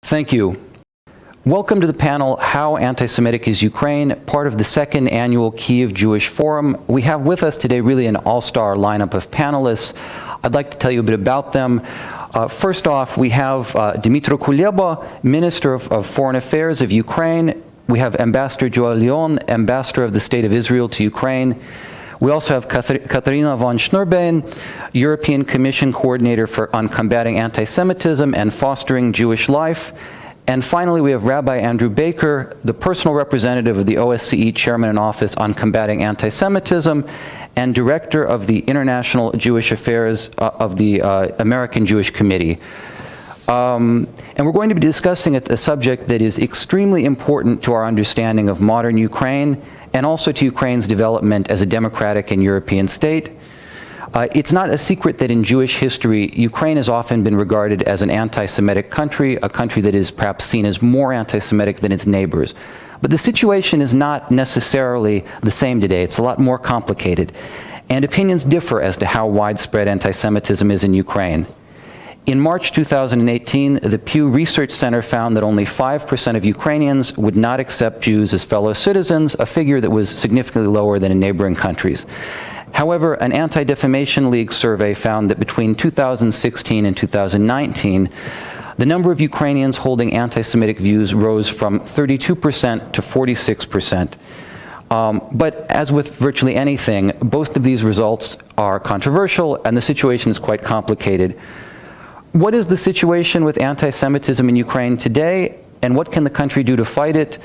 Thank you. Welcome to the panel, How Anti-Semitic is Ukraine, part of the second annual Kyiv Jewish Forum. We have with us today really an all-star lineup of panelists. I'd like to tell you a bit about them. First off, we have Dmytro Kuleba, Minister of Foreign Affairs of Ukraine. We have Ambassador Joel Leon, Ambassador of the State of Israel to Ukraine. We also have Katharina von Schnurbein, European Commission Coordinator on combating anti-Semitism and fostering Jewish life. And finally, we have Rabbi Andrew Baker, the personal representative of the OSCE Chairman in Office on combating anti-Semitism and Director of the International Jewish Affairs of the American Jewish Committee. And we're going to be discussing a subject that is extremely important to our understanding of modern Ukraine and also to Ukraine's development as a democratic and European state. It's not a secret that in Jewish history, Ukraine has often been regarded as an anti-Semitic country, a country that is perhaps seen as more anti-Semitic than its neighbors. But the situation is not necessarily the same today. It's a lot more complicated. And opinions differ as to how widespread anti-Semitism is in Ukraine. In March 2018, the Pew Research Center found that only 5% of Ukrainians would not accept Jews as fellow citizens, a figure that was significantly lower than in neighboring countries. However, an Anti-Defamation League survey found that between 2016 and 2019, the number of Ukrainians holding anti-Semitic views rose from 32% to 46%. But as with virtually anything, both of these results are controversial and the situation is quite complicated. What is the situation with anti-Semitism in Ukraine today, and what can the country do to fight it?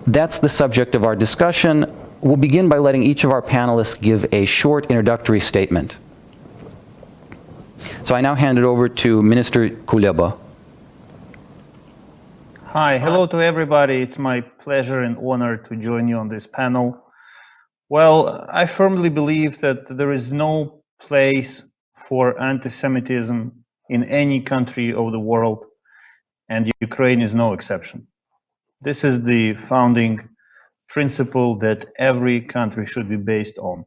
That's the subject of our discussion. We'll begin by letting each of our panelists give a short introductory statement. So I now hand it over to Minister Kuleba. Hi, hello to everybody. It's my pleasure and honor to join you on this panel. Well, I firmly believe that there is no place for anti-Semitism in any country of the world, and Ukraine is no exception. This is the founding principle that every country should be based on.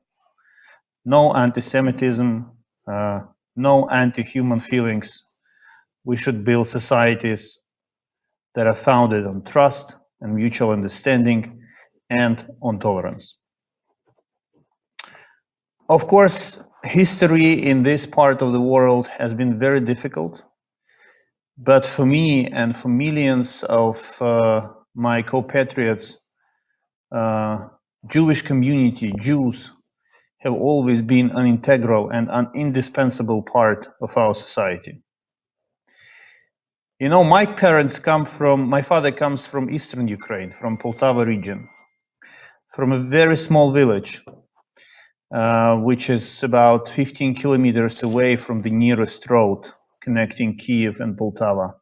No anti-Semitism, no anti-human feelings. We should build societies that are founded on trust and mutual understanding and on tolerance. Of course, history in this part of the world has been very difficult, but for me and for millions of my compatriots, Jewish community, Jews, have always been an integral and an indispensable part of our society. You know, my father comes from eastern Ukraine, from Poltava region, from a very small village, which is about 15 kilometers away from the nearest road connecting Kyiv and Poltava.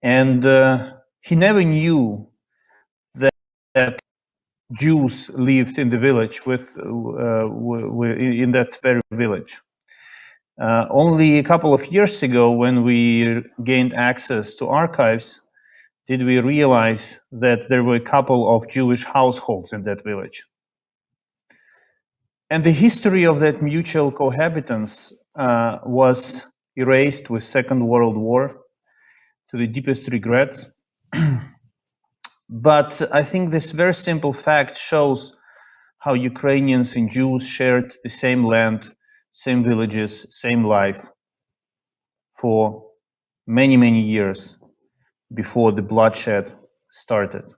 And he never knew that Jews lived in the village in that very village. Only a couple of years ago, when we gained access to archives, did we realize that there were a couple of Jewish households in that village. And the history of that mutual cohabitance was erased with Second World War to the deepest regrets. But I think this very simple fact shows how Ukrainians and Jews shared the same land, same villages, same life for many, many years before the bloodshed started.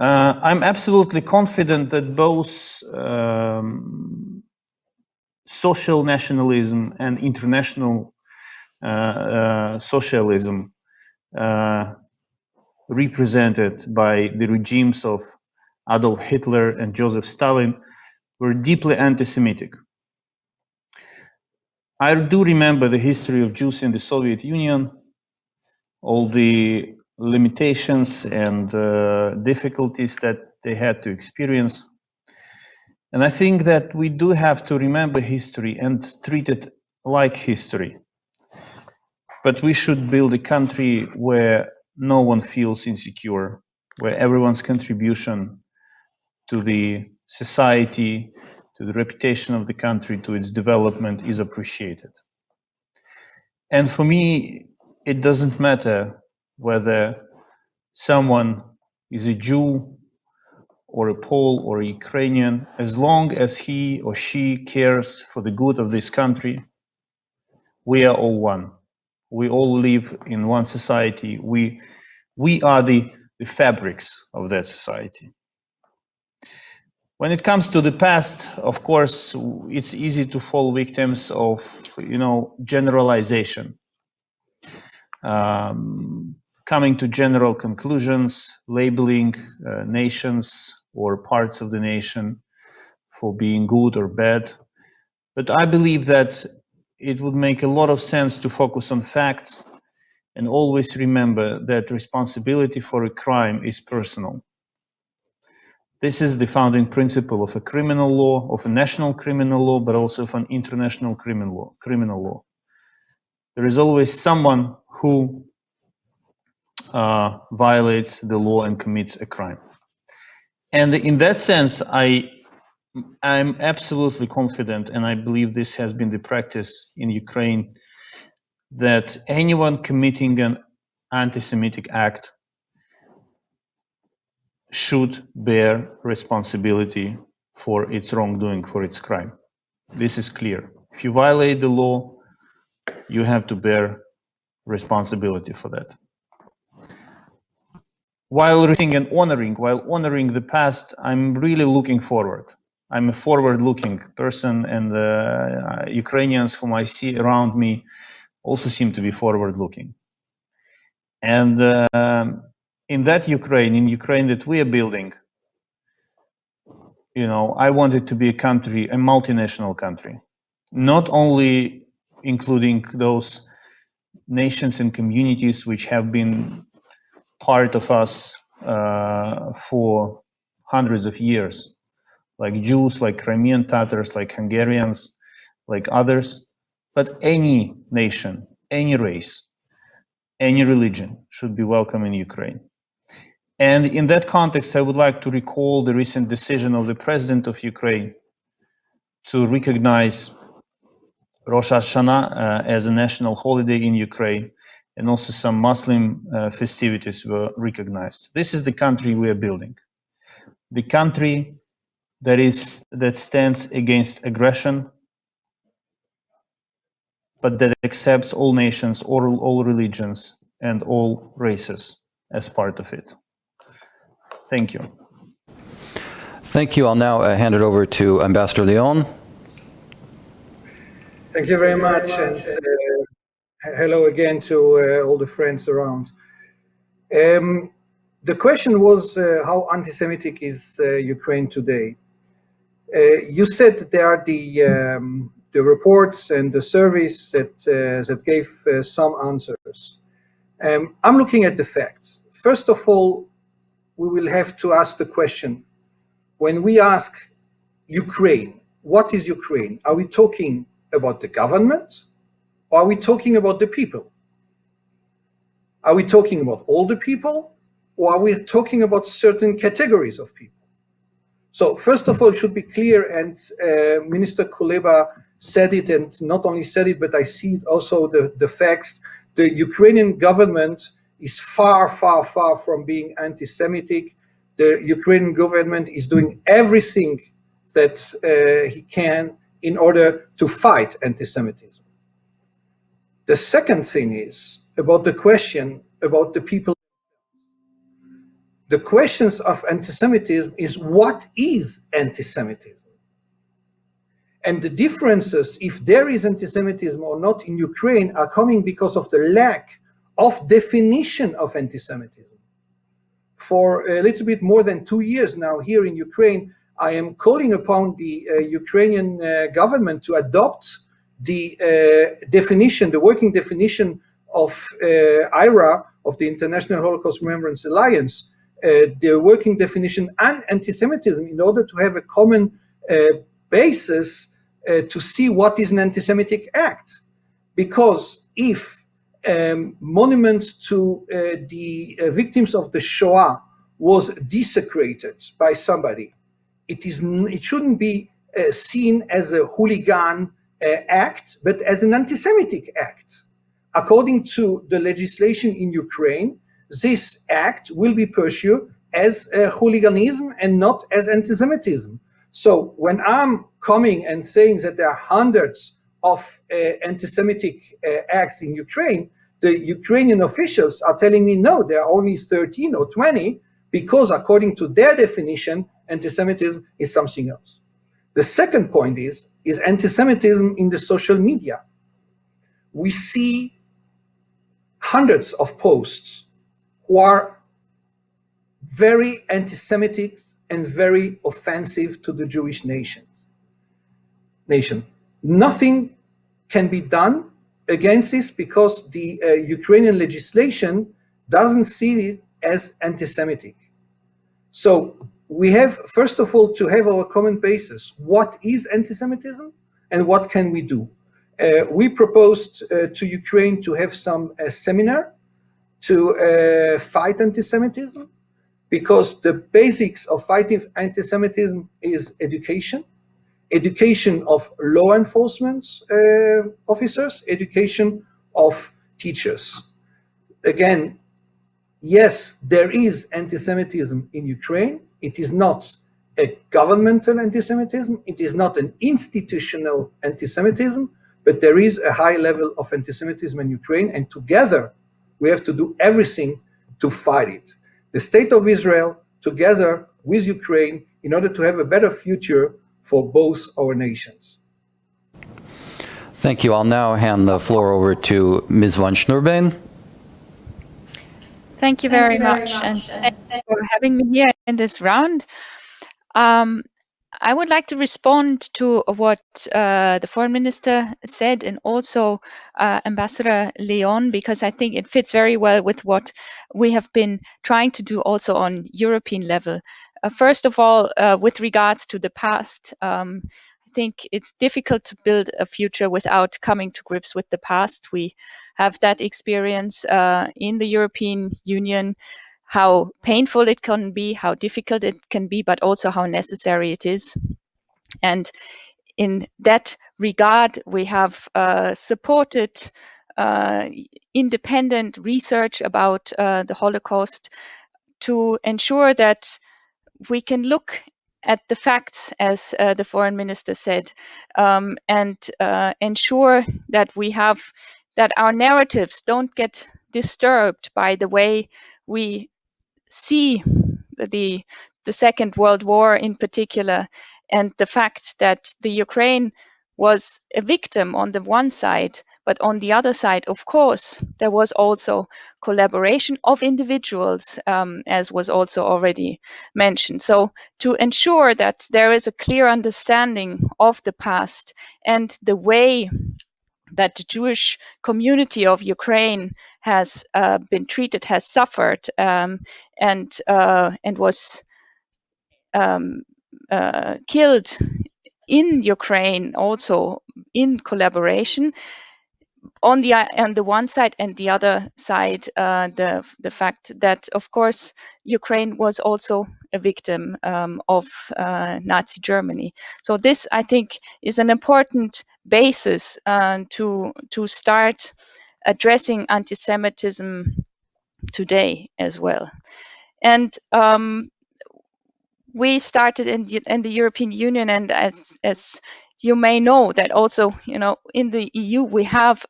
I'm absolutely confident that both social nationalism and international socialism represented by the regimes of Adolf Hitler and Joseph Stalin were deeply anti-Semitic. I do remember the history of Jews in the Soviet Union, all the limitations and difficulties that they had to experience. And I think that we do have to remember history and treat it like history. But we should build a country where no one feels insecure, where everyone's contribution to the society, to the reputation of the country, to its development is appreciated. And for me, it doesn't matter whether someone is a Jew or a Pole or a Ukrainian, as long as he or she cares for the good of this country, we are all one. We all live in one society. We are the fabrics of that society. When it comes to the past, of course, it's easy to fall victims of, generalization, coming to general conclusions, labeling nations or parts of the nation for being good or bad. But I believe that it would make a lot of sense to focus on facts and always remember that responsibility for a crime is personal. This is the founding principle of a criminal law, of a national criminal law, but also of an international criminal law. There is always someone who violates the law and commits a crime. And in that sense, I'm absolutely confident, and I believe this has been the practice in Ukraine, that anyone committing an anti-Semitic act should bear responsibility for its wrongdoing, for its crime. This is clear. If you violate the law, you have to bear responsibility for that. While honoring the past, I'm really looking forward. I'm a forward-looking person, and Ukrainians whom I see around me also seem to be forward-looking. And in Ukraine that we are building, I want it to be a country, a multinational country, not only including those nations and communities which have been part of us for hundreds of years, like Jews, like Crimean Tatars, like Hungarians, like others, but any nation, any race, any religion should be welcome in Ukraine. And in that context, I would like to recall the recent decision of the president of Ukraine to recognize Rosh Hashanah as a national holiday in Ukraine, and also some Muslim festivities were recognized. This is the country we are building. The country that stands against aggression, but that accepts all nations, all religions, and all races as part of it. Thank you. Thank you. I'll now hand it over to Ambassador Leon. Thank you very much, and hello again to all the friends around. The question was how anti-Semitic is Ukraine today. You said that there are the reports and the surveys that gave some answers. I'm looking at the facts. First of all, we will have to ask the question, when we ask Ukraine, what is Ukraine? Are we talking about the government, or are we talking about the people? Are we talking about all the people, or are we talking about certain categories of people? So first of all, it should be clear, and Minister Kuleba said it, and not only said it, but I see it also the facts. The Ukrainian government is far, far, far from being anti-Semitic. The Ukrainian government is doing everything that he can in order to fight anti-Semitism. The second thing is about the question about the people. The questions of anti-Semitism is, what is anti-Semitism? And the differences, if there is anti-Semitism or not in Ukraine, are coming because of the lack of definition of anti-Semitism. For a little bit more than 2 years now here in Ukraine, I am calling upon the Ukrainian government to adopt the definition, the working definition of IRA, of the International Holocaust Remembrance Alliance, the working definition and anti-Semitism, in order to have a common basis to see what is an anti-Semitic act. Because if monuments to the victims of the Shoah was desecrated by somebody, it shouldn't be seen as a hooligan act, but as an anti-Semitic act. according to the legislation in Ukraine, this act will be pursued as hooliganism and not as anti-Semitism. So when I'm coming and saying that there are hundreds of anti-Semitic acts in Ukraine, the Ukrainian officials are telling me, no, there are only 13 or 20, because according to their definition, anti-Semitism is something else. The second point is anti-Semitism in the social media. We see hundreds of posts who are very anti-Semitic and very offensive to the Jewish nation. Nothing can be done against this because the Ukrainian legislation doesn't see it as anti-Semitic. So we have, first of all, to have our common basis. What is anti-Semitism and what can we do? We proposed to Ukraine to have some seminar to fight anti-Semitism, because the basics of fighting anti-Semitism is education of law enforcement officers, education of teachers. Again, yes, there is anti-Semitism in Ukraine. It is not a governmental anti-Semitism. It is not an institutional anti-Semitism, but there is a high level of anti-Semitism in Ukraine, and together we have to do everything to fight it. The state of Israel, together with Ukraine, in order to have a better future for both our nations. Thank you. I'll now hand the floor over to Ms. von Schnurbein. Thank you very much, and thank you for having me here in this round. I would like to respond to what the foreign minister said, and also Ambassador Leon, because I think it fits very well with what we have been trying to do also on European level. First of all, with regards to the past, I think it's difficult to build a future without coming to grips with the past. We have that experience in the European Union, how painful it can be, how difficult it can be, but also how necessary it is. And in that regard, we have supported independent research about the Holocaust to ensure that we can look at the facts, as the foreign minister said, and ensure that that our narratives don't get disturbed by the way we see the Second World War in particular, and the fact that the Ukraine was a victim on the one side, but on the other side, of course, there was also collaboration of individuals, as was also already mentioned. So to ensure that there is a clear understanding of the past and the way that the Jewish community of Ukraine has been treated, has suffered, and was killed in Ukraine, also in collaboration. On the one side, and the other side, the fact that, of course, Ukraine was also a victim of Nazi Germany. So this, I think, is an important basis to start addressing anti-Semitism today as well. And we started in the European Union, and as you may know, that also, in the EU we have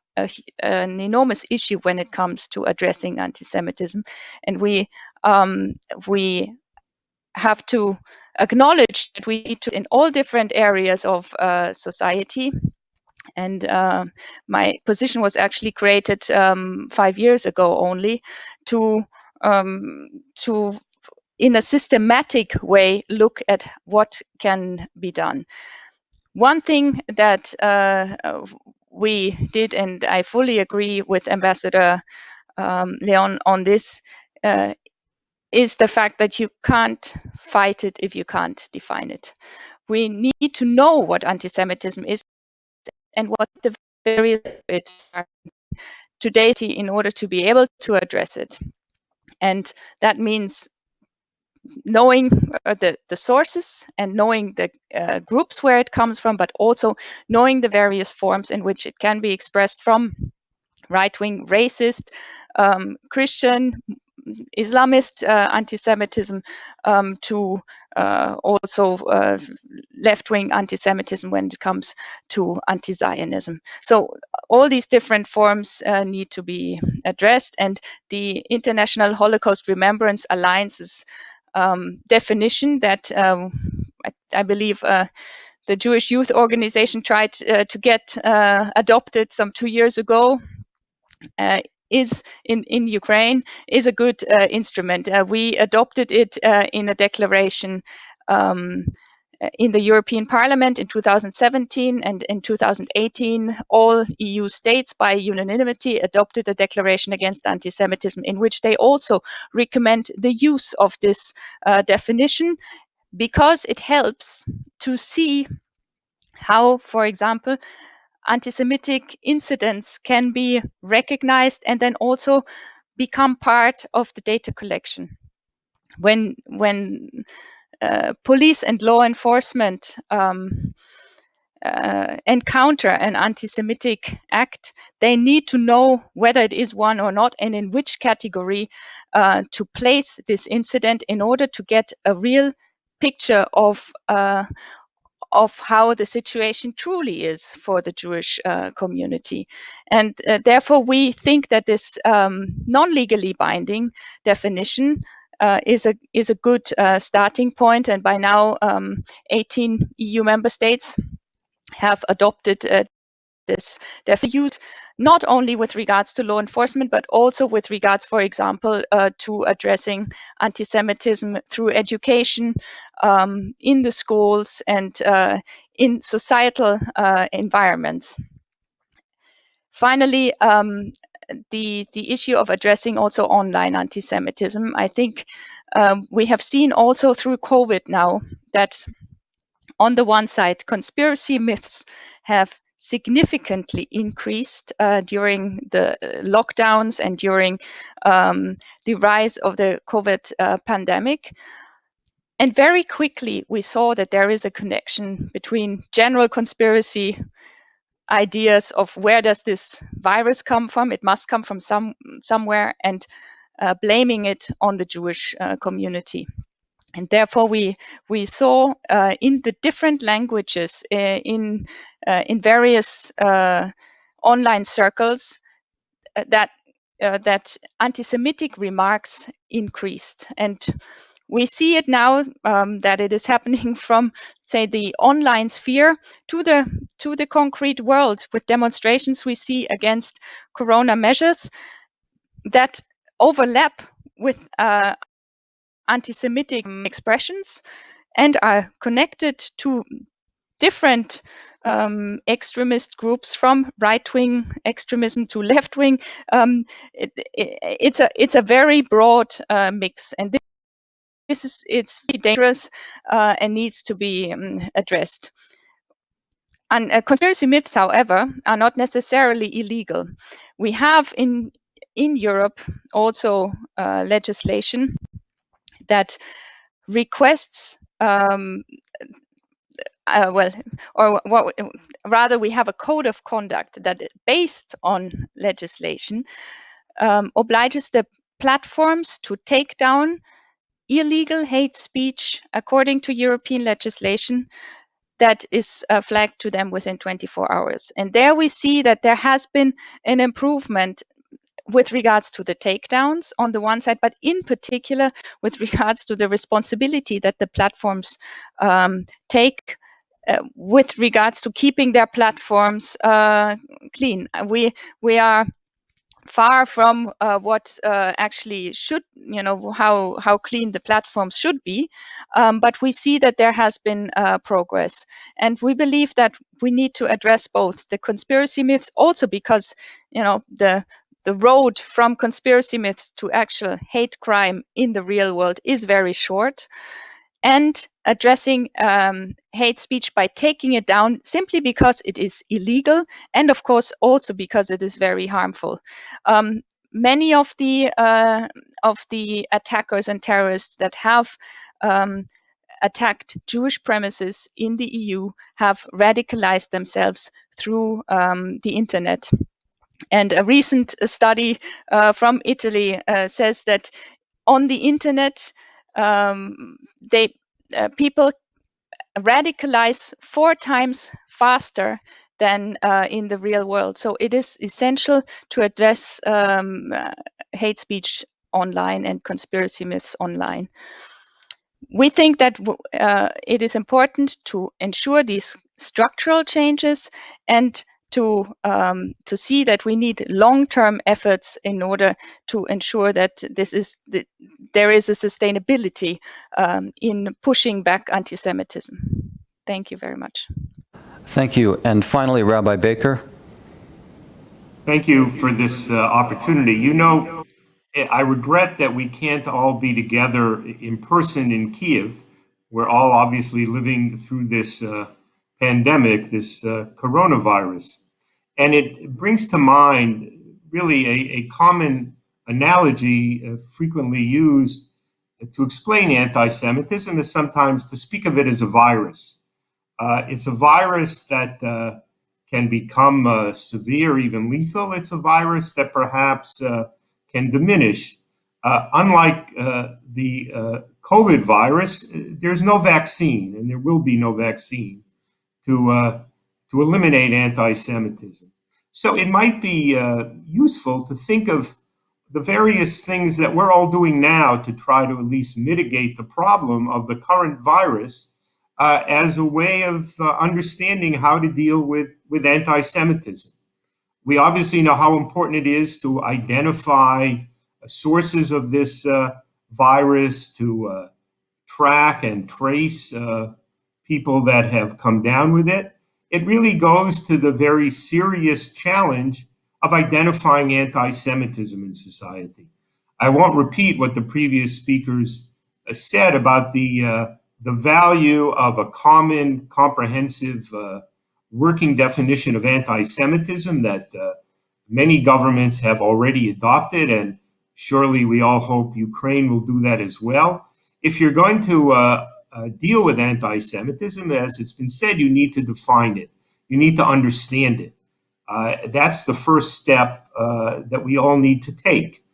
an enormous issue when it comes to addressing anti-Semitism, and we have to acknowledge that we need to, in all different areas of society. And my position was actually created 5 years ago only to in a systematic way look at what can be done. One thing that we did, and I fully agree with Ambassador Leon on this, is the fact that you can't fight it if you can't define it. We need to know what anti-Semitism is and what the various bits are today in order to be able to address it. And that means knowing the sources and knowing the groups where it comes from, but also knowing the various forms in which it can be expressed from right-wing, racist, Christian, Islamist anti-Semitism, to also left-wing anti-Semitism when it comes to anti-Zionism. So all these different forms need to be addressed, and the International Holocaust Remembrance Alliance's definition that I believe the Jewish Youth Organization tried to get adopted some 2 years ago is in Ukraine is a good instrument. We adopted it in a declaration in the European Parliament in 2017, and in 2018 all EU states by unanimity adopted a declaration against anti-Semitism, in which they also recommend the use of this definition, because it helps to see how, for example, anti-Semitic incidents can be recognized and then also become part of the data collection. When police and law enforcement encounter an anti-Semitic act, they need to know whether it is one or not, and in which category to place this incident, in order to get a real picture of how the situation truly is for the Jewish community. And therefore, we think that this non-legally binding definition is a good starting point. And by now, 18 EU member states have adopted this definition, not only with regards to law enforcement, but also with regards, for example, to addressing anti-Semitism through education in the schools and in societal environments. Finally, the issue of addressing also online anti-Semitism. I think we have seen also through COVID now that on the one side, conspiracy myths have significantly increased during the lockdowns and during the rise of the COVID pandemic. And very quickly, we saw that there is a connection between general conspiracy ideas of where does this virus come from? It must come from somewhere, and blaming it on the Jewish community. And therefore, we saw in the different languages in various online circles that anti-Semitic remarks increased, and we see it now that it is happening from, say, the online sphere to the concrete world, with demonstrations we see against Corona measures that overlap with anti-Semitic expressions and are connected to different extremist groups, from right-wing extremism to left-wing. It's a very broad mix, and it's very dangerous and needs to be addressed. And conspiracy myths, however, are not necessarily illegal. We have in Europe also legislation that requests, rather, we have a code of conduct that, based on legislation, obliges the platforms to take down illegal hate speech according to European legislation that is flagged to them within 24 hours. And there we see that there has been an improvement with regards to the takedowns on the one side, but in particular with regards to the responsibility that the platforms take with regards to keeping their platforms clean. We are far from what actually should, how clean the platforms should be, but we see that there has been progress, and we believe that we need to address both the conspiracy myths, also because the road from conspiracy myths to actual hate crime in the real world is very short, and addressing hate speech by taking it down simply because it is illegal, and of course also because it is very harmful. Many of the attackers and terrorists that have attacked Jewish premises in the EU have radicalized themselves through the internet. And a recent study from Italy says that on the internet, people radicalize 4 times faster than in the real world. So it is essential to address hate speech online and conspiracy myths online. We think that it is important to ensure these structural changes and to see that we need long-term efforts in order to ensure that there is a sustainability in pushing back anti-Semitism. Thank you very much. Thank you. And finally, Rabbi Baker. Thank you for this opportunity. You know, I regret that we can't all be together in person in Kyiv. We're all obviously living through this pandemic, this coronavirus. And it brings to mind really a common analogy frequently used to explain anti-Semitism is sometimes to speak of it as a virus. It's a virus that can become severe, even lethal. It's a virus that perhaps can diminish. Unlike the COVID virus, there's no vaccine, and there will be no vaccine to eliminate anti-Semitism. So it might be useful to think of the various things that we're all doing now to try to at least mitigate the problem of the current virus as a way of understanding how to deal with anti-Semitism. We obviously know how important it is to identify sources of this virus, to track and trace people that have come down with it. It really goes to the very serious challenge of identifying anti-Semitism in society. I won't repeat what the previous speakers said about the value of a common, comprehensive, working definition of anti-Semitism that many governments have already adopted, and surely we all hope Ukraine will do that as well. If you're going to deal with anti-Semitism, as it's been said, you need to define it. You need to understand it. That's the first step that we all need to take.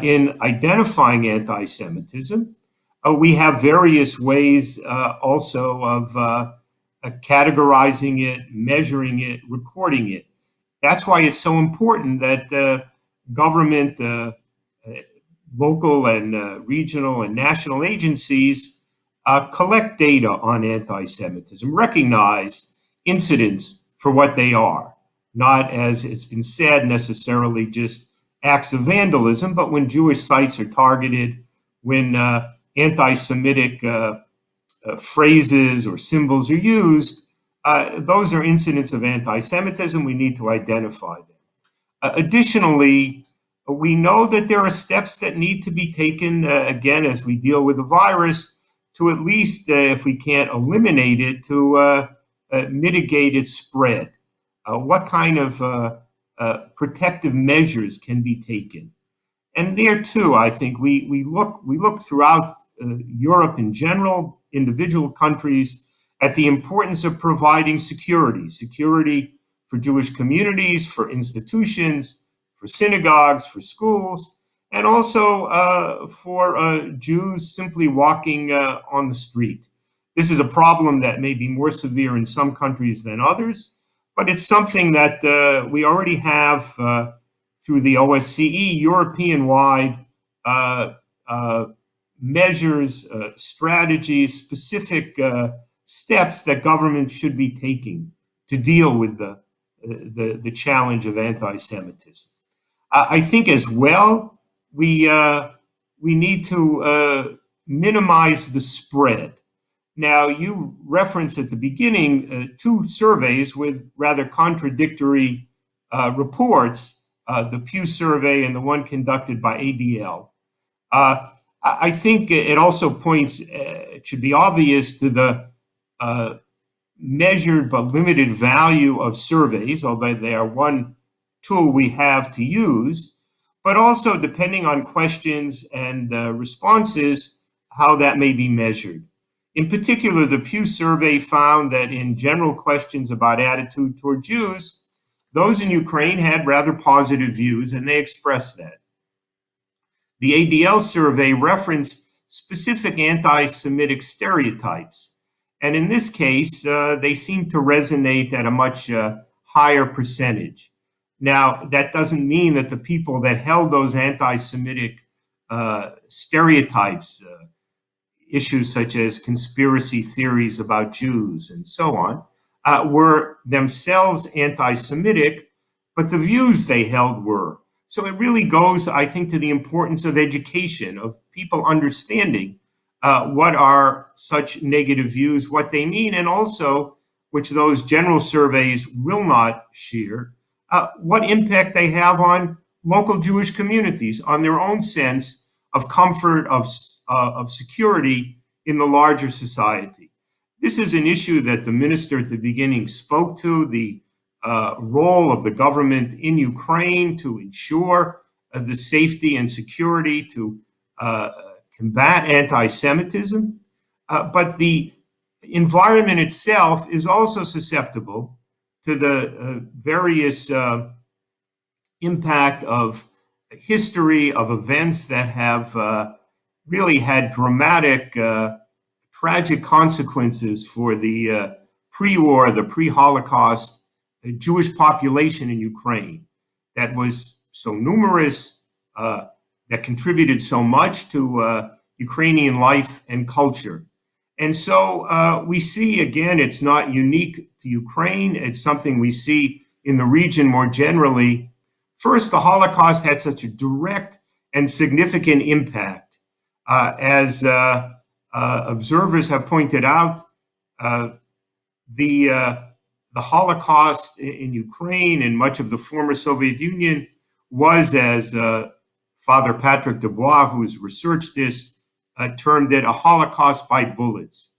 In identifying anti-Semitism, we have various ways also of categorizing it, measuring it, recording it. That's why it's so important that government, local and regional and national agencies collect data on anti-Semitism, recognize incidents for what they are, not, as it's been said, necessarily just acts of vandalism, but when Jewish sites are targeted, when anti-Semitic phrases or symbols are used, those are incidents of anti-Semitism. We need to identify them. Additionally, we know that there are steps that need to be taken, again, as we deal with the virus, to at least, if we can't eliminate it, to mitigate its spread. What kind of protective measures can be taken? And there too, I think we look throughout Europe in general, individual countries, at the importance of providing security for Jewish communities, for institutions, for synagogues, for schools, and also for Jews simply walking on the street. This is a problem that may be more severe in some countries than others, but it's something that we already have through the OSCE, European-wide measures, strategies, specific steps that governments should be taking to deal with the challenge of anti-Semitism. I think as well, we need to minimize the spread. Now, you referenced at the beginning 2 surveys with rather contradictory reports, the Pew survey and the one conducted by ADL. I think it also points, it should be obvious, to the measured but limited value of surveys, although they are one tool we have to use, but also depending on questions and responses, how that may be measured. In particular, the Pew survey found that in general questions about attitude toward Jews, those in Ukraine had rather positive views, and they expressed that. The ADL survey referenced specific anti-Semitic stereotypes, and in this case, they seem to resonate at a much higher percentage. Now, that doesn't mean that the people that held those anti-Semitic stereotypes, issues such as conspiracy theories about Jews and so on, were themselves anti-Semitic, but the views they held were. So it really goes, I think, to the importance of education, of people understanding what are such negative views, what they mean, and also, which those general surveys will not share, what impact they have on local Jewish communities, on their own sense of comfort, of security in the larger society. This is an issue that the minister at the beginning spoke to, the role of the government in Ukraine to ensure the safety and security, to combat anti-Semitism. But the environment itself is also susceptible to the various impact of history, of events that have really had dramatic, tragic consequences for the pre-war, the pre-Holocaust Jewish population in Ukraine that was so numerous, that contributed so much to Ukrainian life and culture. And so we see, again, it's not unique to Ukraine. It's something we see in the region more generally. First, the Holocaust had such a direct and significant impact. As observers have pointed out, the Holocaust in Ukraine and much of the former Soviet Union was, as Father Patrick Dubois, who's researched this, termed it a Holocaust by bullets.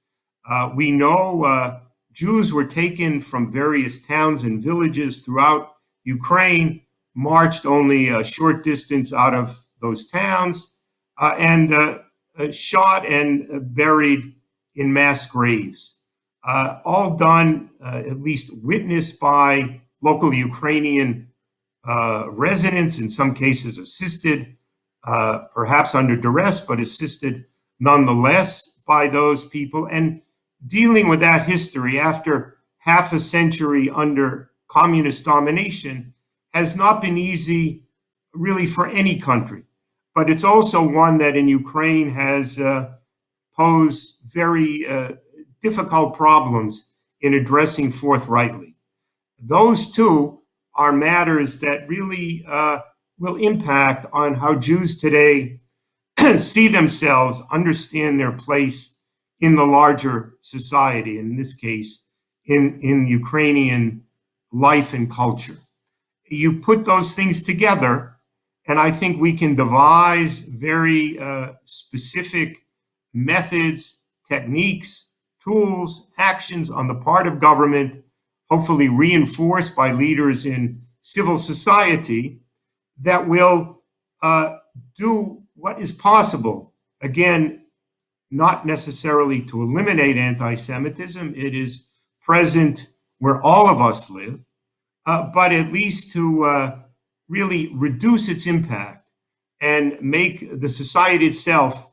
We know Jews were taken from various towns and villages throughout Ukraine, marched only a short distance out of those towns, and shot and buried in mass graves. All done, at least witnessed by local Ukrainian residents, in some cases assisted, perhaps under duress, but assisted nonetheless by those people. And dealing with that history after half a century under communist domination has not been easy really for any country. But it's also one that in Ukraine has posed very difficult problems in addressing forthrightly. Those two are matters that really will impact on how Jews today see themselves, understand their place in the larger society, in this case, in Ukrainian life and culture. You put those things together, and I think we can devise very specific methods, techniques, tools, actions on the part of government, hopefully reinforced by leaders in civil society, that will do what is possible. Again, not necessarily to eliminate anti-Semitism. It is present where all of us live, but at least to really reduce its impact and make the society itself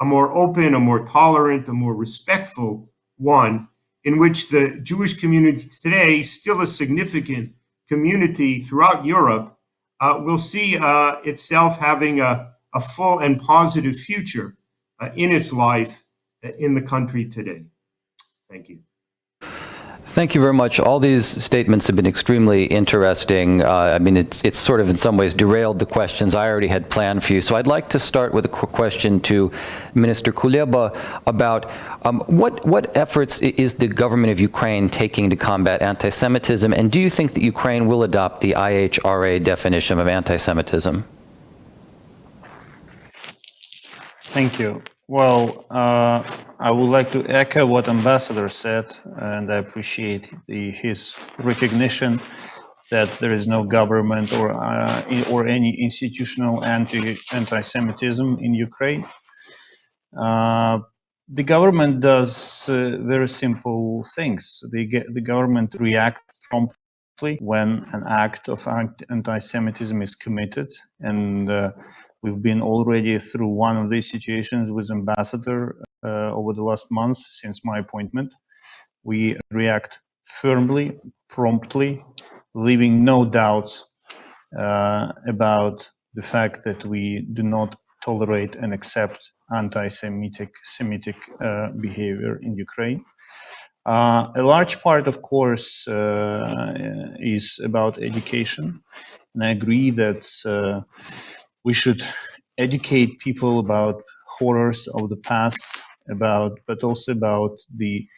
a more open, a more tolerant, a more respectful one, in which the Jewish community today, still a significant community throughout Europe, will see itself having a full and positive future in its life in the country today. Thank you. Thank you very much. All these statements have been extremely interesting. I mean, it's sort of in some ways derailed the questions I already had planned for you. So I'd like to start with a quick question to Minister Kuleba about what efforts is the government of Ukraine taking to combat anti-Semitism, and do you think that Ukraine will adopt the IHRA definition of anti-Semitism? Thank you. Well, I would like to echo what Ambassador said, and I appreciate his recognition that there is no government or any institutional anti-Semitism in Ukraine. The government does very simple things. The government reacts promptly when an act of anti-Semitism is committed. And we've been already through one of these situations with ambassador over the last months since my appointment. We react firmly, promptly, leaving no doubts about the fact that we do not tolerate and accept anti-Semitic behavior in Ukraine. A large part, of course, is about education. And I agree that we should educate people about horrors of the past, but also about the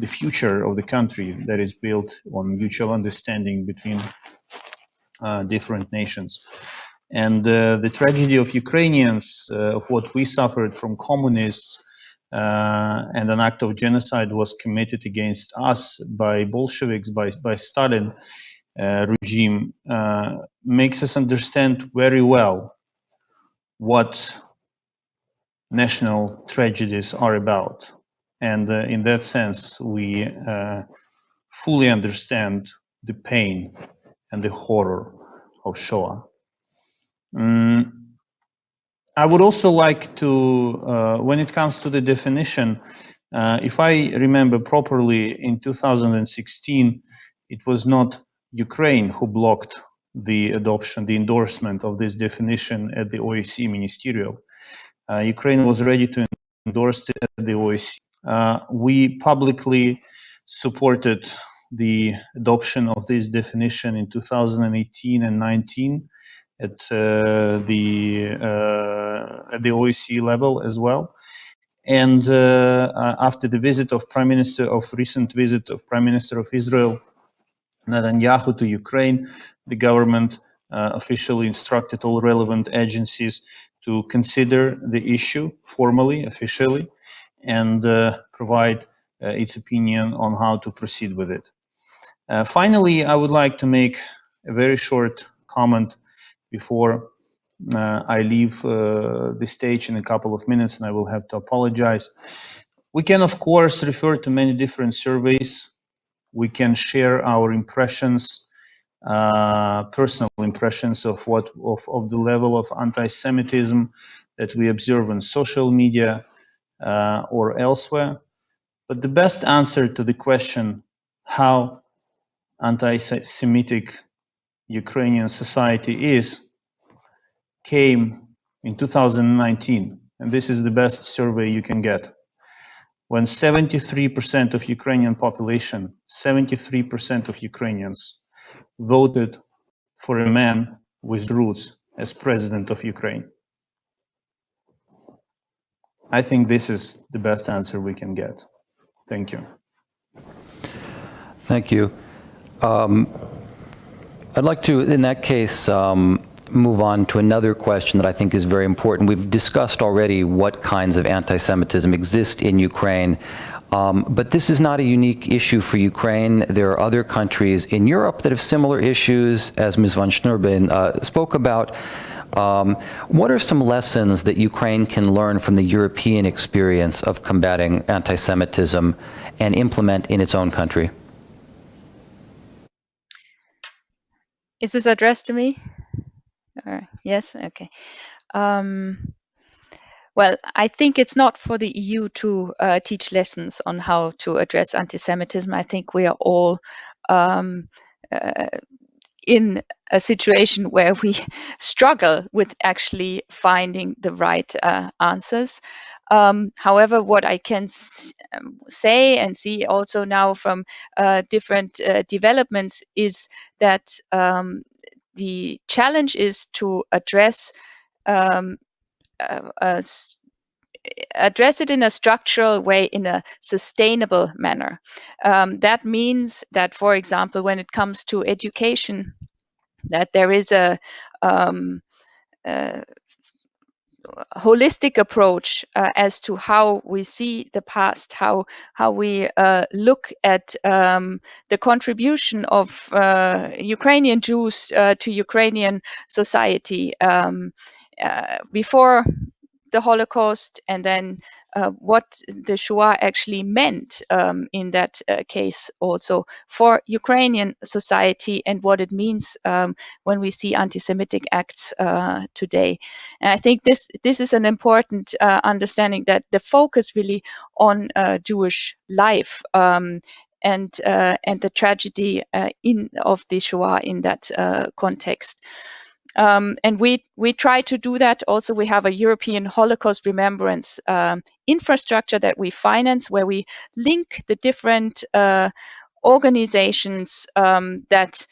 future of the country that is built on mutual understanding between different nations. And the tragedy of Ukrainians, of what we suffered from communists, and an act of genocide was committed against us by Bolsheviks, by Stalin regime, makes us understand very well what national tragedies are about. And in that sense, we fully understand the pain and the horror of Shoah. I would also like to, when it comes to the definition, if I remember properly, in 2016, it was not Ukraine who blocked the adoption, the endorsement of this definition at the OSCE ministerial. Ukraine was ready to endorse it at the OSCE. We publicly supported the adoption of this definition in 2018 and 19 at the OSCE level as well. And after the visit of recent visit of Prime Minister of Israel Netanyahu to Ukraine, the government officially instructed all relevant agencies to consider the issue formally, officially, and provide its opinion on how to proceed with it. Finally, I would like to make a very short comment before I leave the stage in a couple of minutes, and I will have to apologize. We can, of course, refer to many different surveys. We can share our impressions, personal impressions of the level of anti-Semitism that we observe on social media or elsewhere. But the best answer to the question how anti-Semitic Ukrainian society is came in 2019, and this is the best survey you can get. When 73% of Ukrainian population, 73% of Ukrainians voted for a man with roots as president of Ukraine. I think this is the best answer we can get. Thank you. Thank you. I'd like to, in that case, move on to another question that I think is very important. We've discussed already what kinds of anti-Semitism exist in Ukraine, but this is not a unique issue for Ukraine. There are other countries in Europe that have similar issues, as Ms. von Schnurbein spoke about. What are some lessons that Ukraine can learn from the European experience of combating anti-Semitism and implement in its own country? Is this addressed to me? Yes? Okay. Well, I think it's not for the EU to teach lessons on how to address anti-Semitism. I think we are all in a situation where we struggle with actually finding the right answers. However, what I can say and see also now from different developments is that the challenge is to address it in a structural way, in a sustainable manner. That means that, for example, when it comes to education, that there is a holistic approach as to how we see the past, how we look at the contribution of Ukrainian Jews to Ukrainian society. Before the Holocaust, and then what the Shoah actually meant in that case also for Ukrainian society, and what it means when we see anti-Semitic acts today. And I think this is an important understanding, that the focus really on Jewish life and the tragedy of the Shoah in that context. And we try to do that also. We have a European Holocaust remembrance infrastructure that we finance, where we link the different organizations that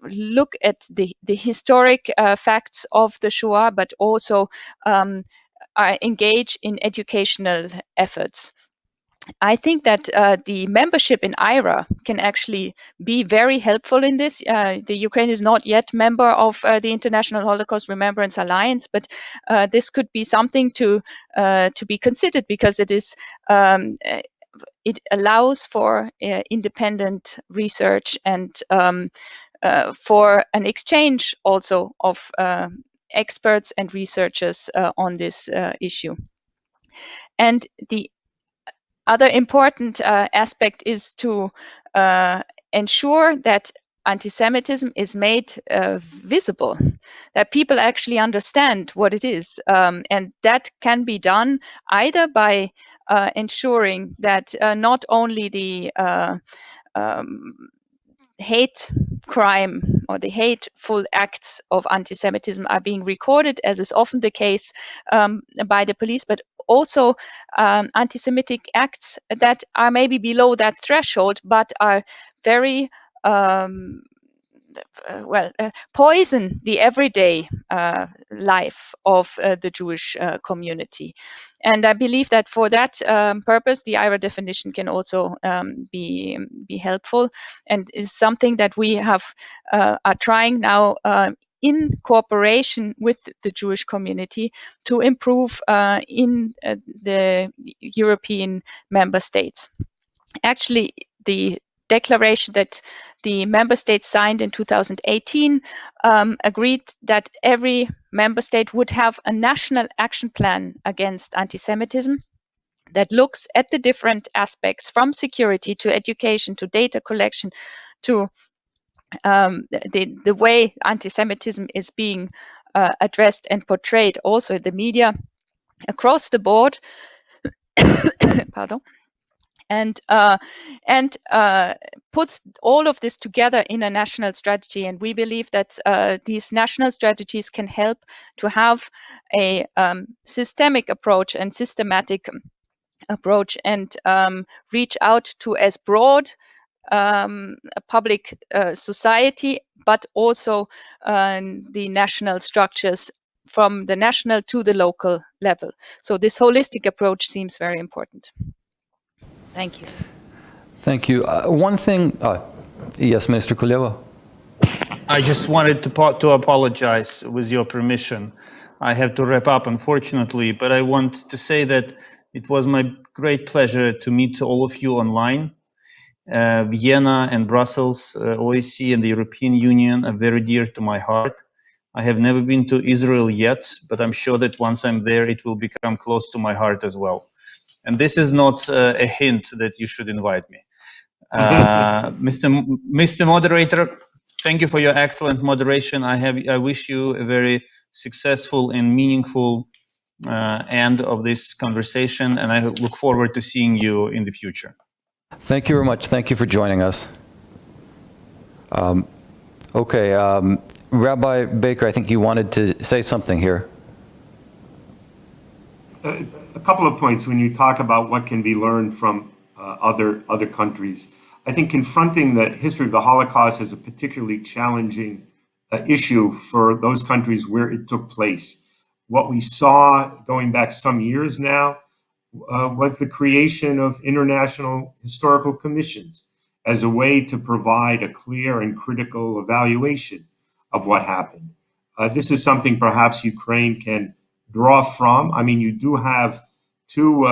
look at the historic facts of the Shoah, but also are engaged in educational efforts. I think that the membership in IRA can actually be very helpful in this. The Ukraine is not yet member of the International Holocaust Remembrance Alliance, but this could be something to be considered, because it is it allows for independent research and for an exchange also of experts and researchers on this issue. And the other important aspect is to ensure that anti-Semitism is made visible, that people actually understand what it is. And that can be done either by ensuring that not only the hate crime or the hateful acts of anti-Semitism are being recorded, as is often the case by the police, but also anti-Semitic acts that are maybe below that threshold, but are very poison the everyday life of the Jewish community. And I believe that for that purpose, the IRA definition can also be helpful, and is something that we are trying now in cooperation with the Jewish community to improve in the European member states. Actually, the declaration that the member states signed in 2018 agreed that every member state would have a national action plan against anti-Semitism that looks at the different aspects, from security to education to data collection to the way anti-Semitism is being addressed and portrayed also in the media across the board. Pardon. And puts all of this together in a national strategy. And we believe that these national strategies can help to have a systemic approach and systematic approach, and reach out to as broad a public society, but also the national structures, from the national to the local level. So this holistic approach seems very important. Thank you. Thank you. One thing, yes, Minister Kuleva. I just wanted to apologize, with your permission. I have to wrap up, unfortunately, but I want to say that it was my great pleasure to meet all of you online. Vienna and Brussels, OSCE and the European Union are very dear to my heart. I have never been to Israel yet, but I'm sure that once I'm there, it will become close to my heart as well. And this is not a hint that you should invite me. Mr. Moderator, thank you for your excellent moderation. I wish you a very successful and meaningful end of this conversation, and I look forward to seeing you in the future. Thank you very much. Thank you for joining us. Rabbi Baker, I think you wanted to say something here. A couple of points when you talk about what can be learned from other countries. I think confronting the history of the Holocaust is a particularly challenging issue for those countries where it took place. What we saw going back some years now was the creation of international historical commissions as a way to provide a clear and critical evaluation of what happened. This is something perhaps Ukraine can draw from. I mean, you do have two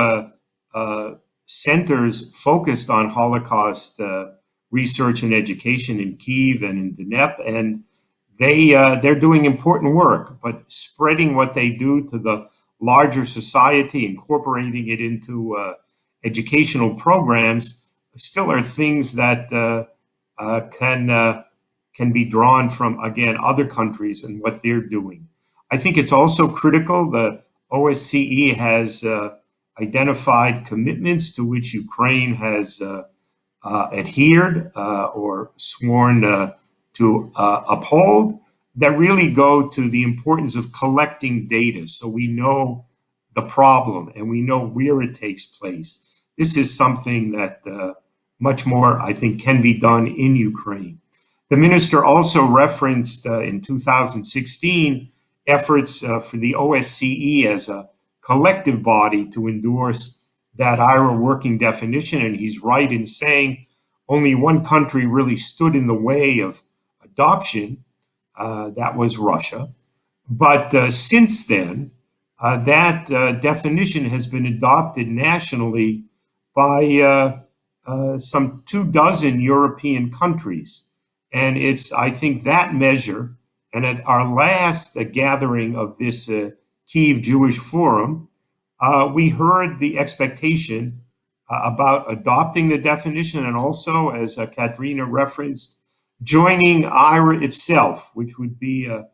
centers focused on Holocaust research and education in Kyiv and in Dnep, and they're doing important work, but spreading what they do to the larger society, incorporating it into educational programs, still are things that can be drawn from, again, other countries and what they're doing. I think it's also critical. The OSCE has identified commitments to which Ukraine has adhered or sworn to uphold, that really go to the importance of collecting data so we know the problem and we know where it takes place. This is something that much more, I think, can be done in Ukraine. The minister also referenced in 2016 efforts for the OSCE as a collective body to endorse that IHRA working definition, and he's right in saying only one country really stood in the way of adoption, that was Russia. But since then, that definition has been adopted nationally by some 24 European countries. And it's, I think, that measure, and at our last gathering of this Kyiv Jewish Forum, we heard the expectation about adopting the definition, and also, as Katharina referenced, joining IHRA itself, which would be a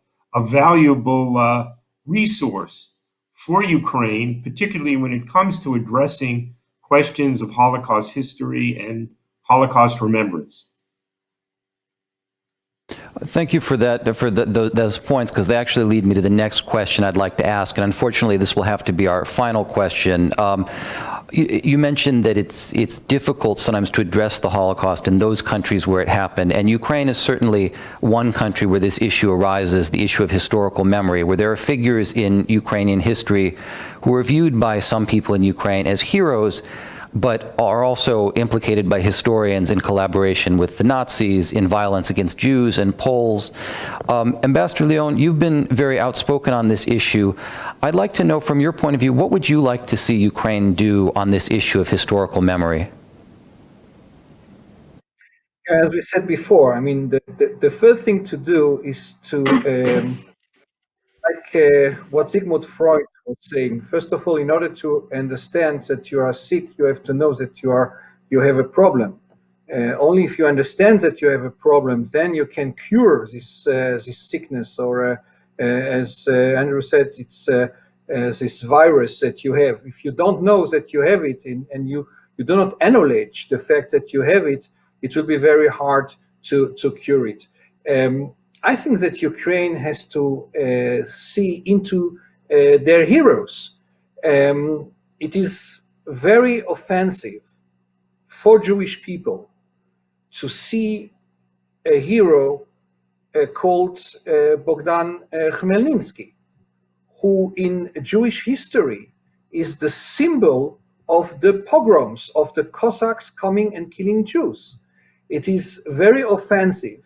valuable resource for Ukraine, particularly when it comes to addressing questions of Holocaust history and Holocaust remembrance. Thank you for that, for those points, because they actually lead me to the next question I'd like to ask, and unfortunately this will have to be our final question. You mentioned that it's difficult sometimes to address the Holocaust in those countries where it happened, and Ukraine is certainly one country where this issue arises, the issue of historical memory, where there are figures in Ukrainian history who are viewed by some people in Ukraine as heroes, but are also implicated by historians in collaboration with the Nazis in violence against Jews and Poles. Ambassador Leon, you've been very outspoken on this issue. I'd like to know, from your point of view, what would you like to see Ukraine do on this issue of historical memory? As we said before, I mean, the first thing to do is to, what Sigmund Freud was saying, first of all, in order to understand that you are sick, you have to know that you have a problem. Only if you understand that you have a problem, then you can cure this sickness, or as Andrew said, it's this virus that you have. If you don't know that you have it, and you do not acknowledge the fact that you have it, it will be very hard to cure it. I think that Ukraine has to see into their heroes. It is very offensive for Jewish people to see a hero called Bogdan Khmelnytsky, who in Jewish history is the symbol of the pogroms of the Cossacks coming and killing Jews. It is very offensive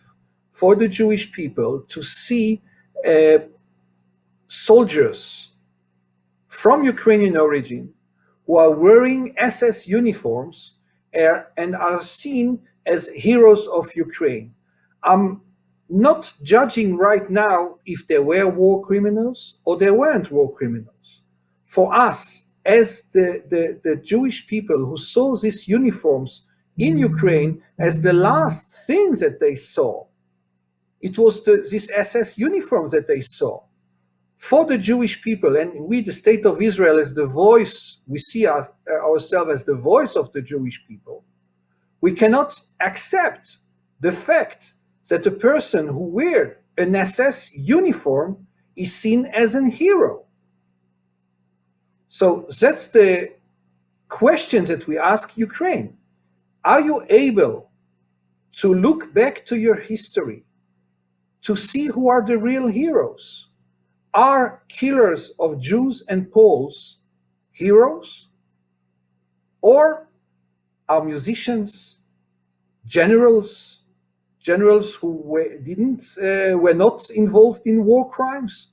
for the Jewish people to see soldiers from Ukrainian origin who are wearing SS uniforms and are seen as heroes of Ukraine. I'm not judging right now if they were war criminals or they weren't war criminals. For us, as the Jewish people who saw these uniforms in Ukraine as the last thing that they saw, it was this SS uniform that they saw. For the Jewish people, and we, the State of Israel, as the voice, we see ourselves as the voice of the Jewish people, we cannot accept the fact that a person who wears an SS uniform is seen as a hero. So that's the question that we ask Ukraine. Are you able to look back to your history to see who are the real heroes? Are killers of Jews and Poles heroes? Or are musicians, generals who were not involved in war crimes,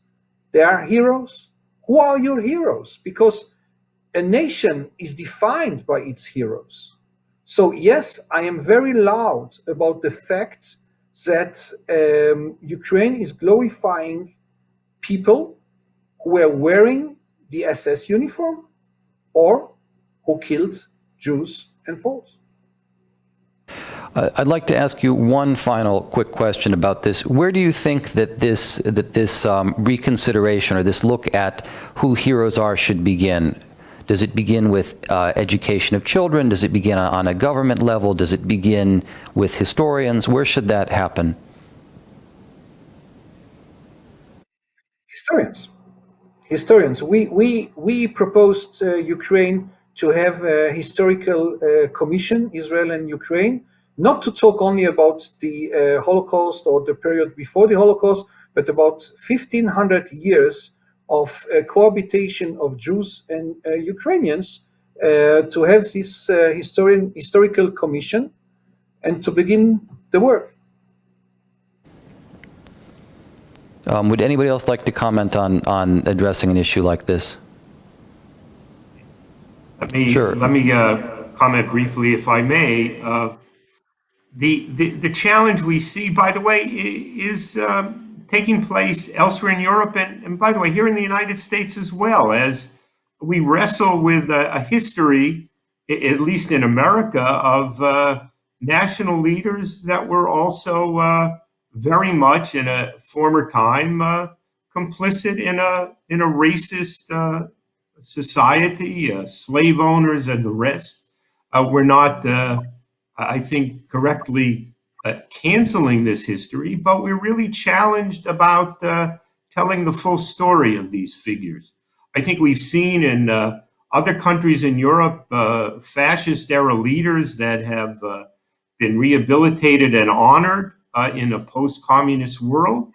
they are heroes? Who are your heroes? Because a nation is defined by its heroes. So yes, I am very loud about the fact that Ukraine is glorifying people who were wearing the SS uniform or who killed Jews and Poles. I'd like to ask you one final quick question about this. Where do you think that this reconsideration or this look at who heroes are should begin? Does it begin with education of children? Does it begin on a government level? Does it begin with historians? Where should that happen? Historians. We proposed Ukraine to have a historical commission, Israel and Ukraine, not to talk only about the Holocaust or the period before the Holocaust, but about 1,500 years of cohabitation of Jews and Ukrainians, to have this historical commission and to begin the work. Would anybody else like to comment on addressing an issue like this? Let me comment briefly, if I may. The challenge we see, by the way, is taking place elsewhere in Europe and by the way, here in the United States as well, as we wrestle with a history, at least in America, of national leaders that were also very much in a former time complicit in a racist society, slave owners and the rest. We're not, I think, correctly canceling this history, but we're really challenged about telling the full story of these figures. I think we've seen in other countries in Europe fascist era leaders that have been rehabilitated and honored in a post-communist world,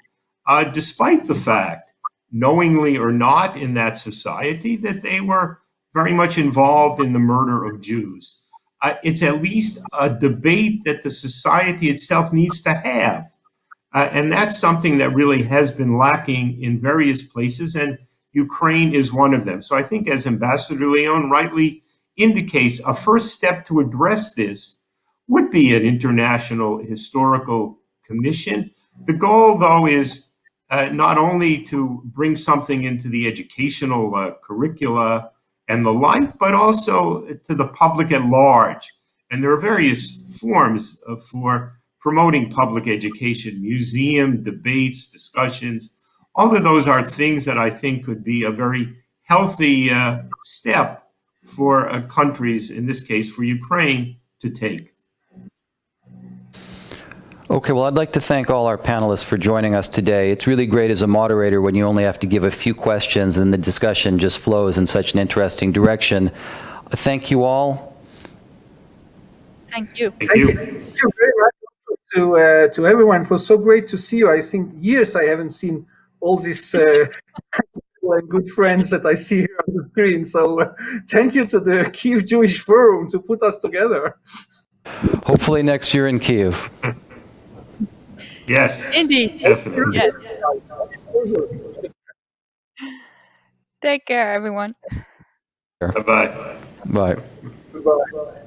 despite the fact, knowingly or not in that society, that they were very much involved in the murder of Jews. It's at least a debate that the society itself needs to have. And that's something that really has been lacking in various places, and Ukraine is one of them. So I think, as Ambassador Leon rightly indicates, a first step to address this would be an international historical commission. The goal, though, is not only to bring something into the educational curricula and the like, but also to the public at large. And there are various forms for promoting public education, museum, debates, discussions. All of those are things that I think could be a very healthy step for countries, in this case for Ukraine, to take. Okay, well, I'd like to thank all our panelists for joining us today. It's really great as a moderator when you only have to give a few questions and the discussion just flows in such an interesting direction. Thank you all. Thank you. Thank you very much to everyone. It was so great to see you. I think years I haven't seen all these good friends that I see here on the screen. So thank you to the Kyiv Jewish Forum to put us together. Hopefully next year in Kyiv. Yes. Indeed. Definitely. Yes. Take care, everyone. Bye-bye. Bye. Goodbye.